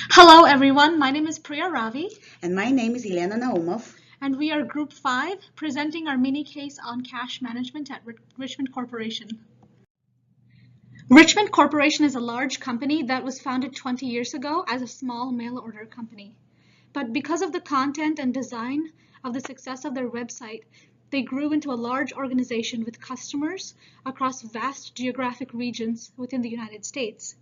Hello everyone, my name is Priya Ravi And my name is Elena Naumov. and we are Group 5 presenting our mini case on cash management at Richmond Corporation. Richmond Corporation is a large company that was founded 20 years ago as a small mail order company. But because of the content and design of the success of their website, they grew into a large organization with customers across vast geographic regions within the United States.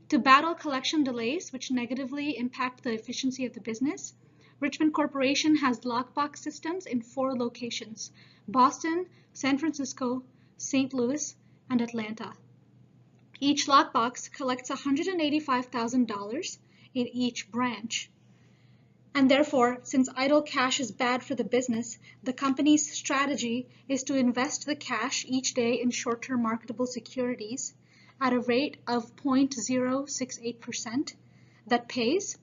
To battle collection delays, which negatively impact the efficiency of the business, Richmond Corporation has lockbox systems in 4 locations: Boston, San Francisco, St. Louis, and Atlanta. Each lockbox collects $185,000 in each branch. And therefore, since idle cash is bad for the business, the company's strategy is to invest the cash each day in short-term marketable securities at a rate of 0.068% that pays,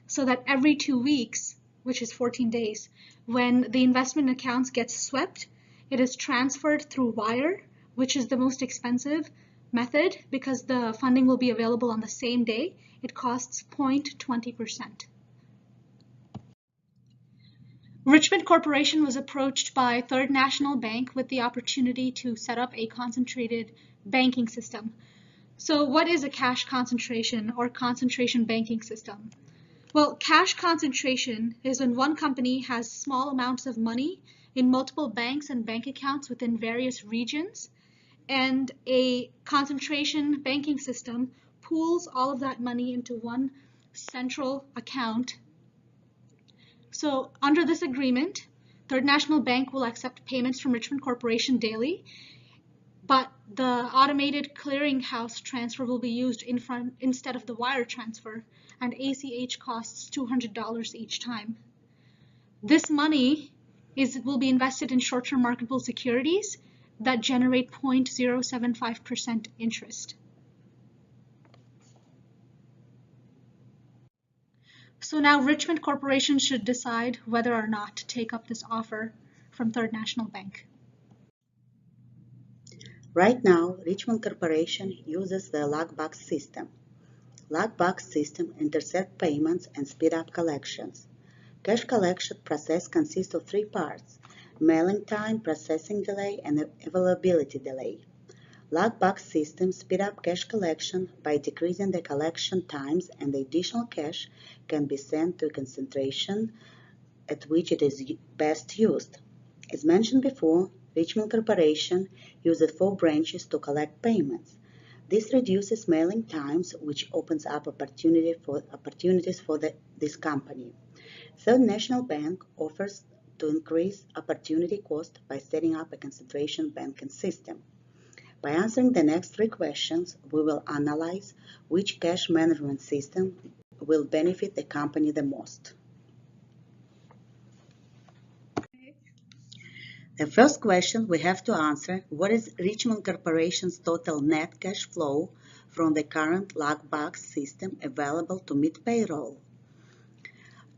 so that every 2 weeks, which is 14 days, when the investment accounts get swept, it is transferred through wire, which is the most expensive method because the funding will be available on the same day. It costs 0.20%. Richmond Corporation was approached by Third National Bank with the opportunity to set up a concentrated banking system. So what is a cash concentration or concentration banking system? Well, cash concentration is when one company has small amounts of money in multiple banks and bank accounts within various regions, and a concentration banking system pools all of that money into one central account. So under this agreement, Third National Bank will accept payments from Richmond Corporation daily, but the automated clearinghouse transfer will be used instead of the wire transfer, and ACH costs $200 each time. This money will be invested in short-term marketable securities that generate 0.075% interest. So now Richmond Corporation should decide whether or not to take up this offer from Third National Bank. Right now, Richmond Corporation uses the lockbox system. Lockbox system intercept payments and speed up collections. Cash collection process consists of 3 parts: mailing time, processing delay, and availability delay. Lockbox systems speed up cash collection by decreasing the collection times, and the additional cash can be sent to a concentration at which it is best used. As mentioned before, Richmond Corporation uses 4 branches to collect payments. This reduces mailing times, which opens up opportunities for this company. Third National Bank offers to increase opportunity cost by setting up a concentration banking system. By answering the next 3 questions, we will analyze which cash management system will benefit the company the most. The first question we have to answer: what is Richmond Corporation's total net cash flow from the current lockbox system available to meet payroll?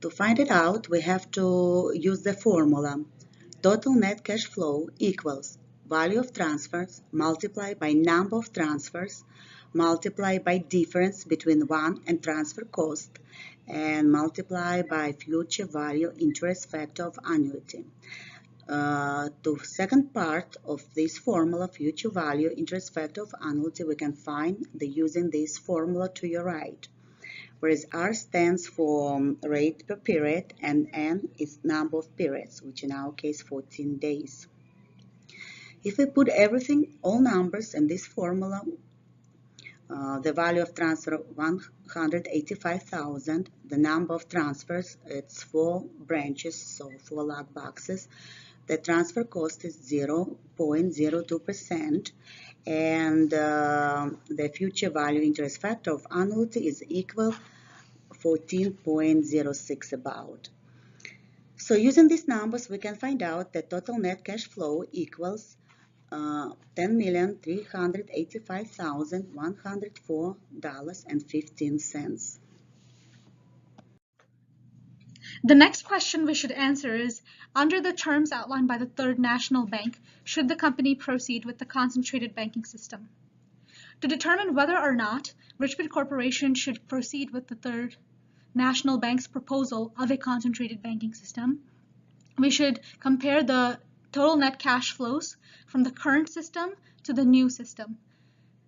To find it out, we have to use the formula. Total net cash flow equals value of transfers multiplied by number of transfers multiplied by difference between one and transfer cost and multiplied by future value interest factor of annuity. The second part of this formula, future value interest factor of annuity, we can find using this formula to your right, whereas R stands for rate per period and N is number of periods, which in our case 14 days. If we put everything, all numbers in this formula, the value of transfer 185,000, the number of transfers, it's 4 branches, so 4 lockboxes. The transfer cost is 0.02%, and the future value interest factor of annuity is equal 14.06 about. So using these numbers, we can find out that total net cash flow equals $10,385,104.15. The next question we should answer is, under the terms outlined by the Third National Bank, should the company proceed with the concentrated banking system? To determine whether or not Richmond Corporation should proceed with the Third National Bank's proposal of a concentrated banking system, we should compare the total net cash flows from the current system to the new system.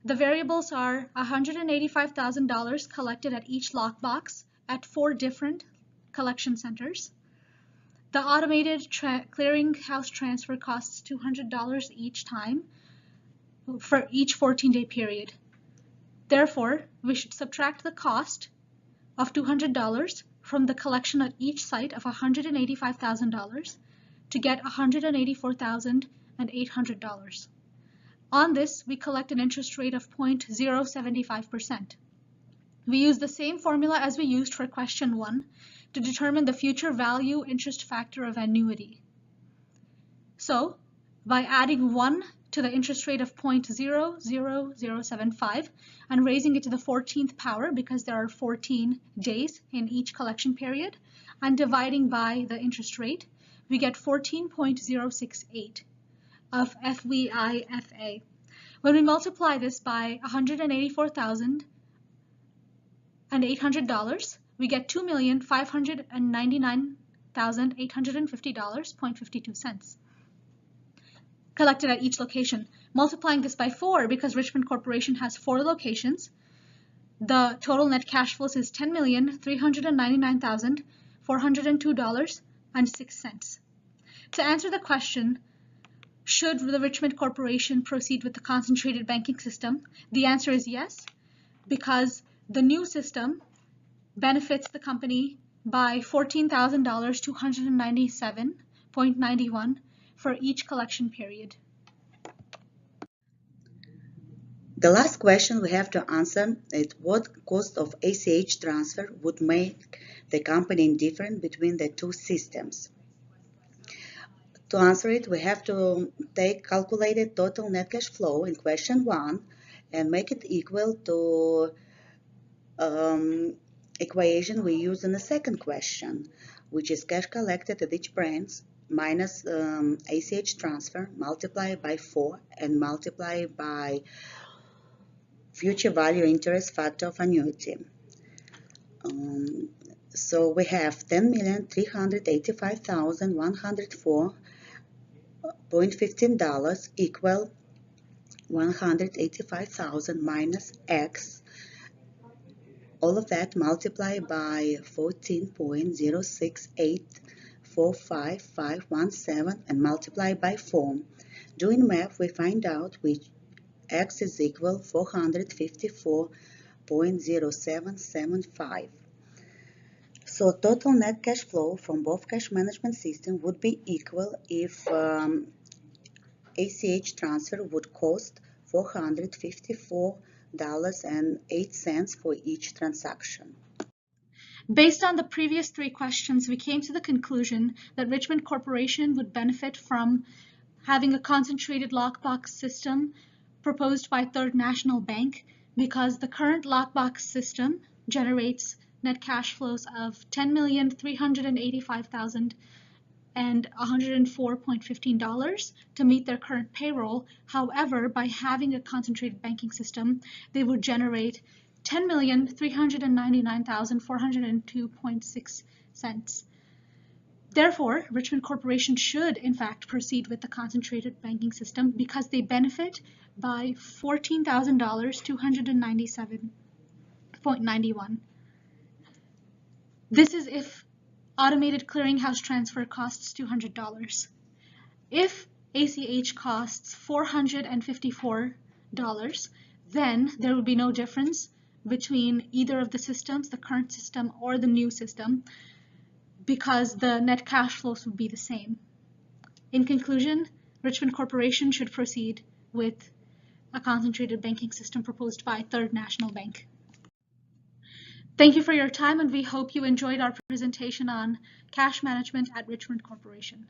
The variables are $185,000 collected at each lockbox at 4 different collection centers. The automated clearinghouse transfer costs $200 each time for each 14-day period. Therefore, we should subtract the cost of $200 from the collection at each site of $185,000 to get $184,800. On this, we collect an interest rate of 0.075%. We use the same formula as we used for question 1 to determine the future value interest factor of annuity. So, by adding 1 to the interest rate of 0.00075 and raising it to the 14th power because there are 14 days in each collection period, and dividing by the interest rate, we get 14.068 of FVIFA. When we multiply this by $184,800, we get $2,599,850.52 collected at each location. Multiplying this by 4, because Richmond Corporation has 4 locations, the total net cash flows is $10,399,402.06. To answer the question, should the Richmond Corporation proceed with the concentrated banking system, the answer is yes, because the new system benefits the company by $14,297.91 for each collection period. The last question we have to answer is what cost of ACH transfer would make the company indifferent between the two systems. To answer it, we have to take calculated total net cash flow in question 1 and make it equal to equation we use in the second question, which is cash collected at each branch minus ACH transfer multiplied by 4 and multiplied by future value interest factor of annuity. So we have $10,385,104.15 equal 185,000 minus X. All of that multiplied by 14.06845517 and multiplied by 4. Doing math, we find out which X is equal 454.0775. So total net cash flow from both cash management systems would be equal if ACH transfer would cost $454.08 for each transaction. Based on the previous 3 questions, we came to the conclusion that Richmond Corporation would benefit from having a concentrated lockbox system proposed by Third National Bank because the current lockbox system generates net cash flows of $10,385,104.15 to meet their current payroll. However, by having a concentrated banking system, they would generate $10,399,402.06. Therefore, Richmond Corporation should, in fact, proceed with the concentrated banking system because they benefit by $14,297.91. This is if automated clearinghouse transfer costs $200. If ACH costs $454, then there would be no difference between either of the systems, the current system or the new system, because the net cash flows would be the same. In conclusion, Richmond Corporation should proceed with a concentrated banking system proposed by Third National Bank. Thank you for your time, and we hope you enjoyed our presentation on cash management at Richmond Corporation.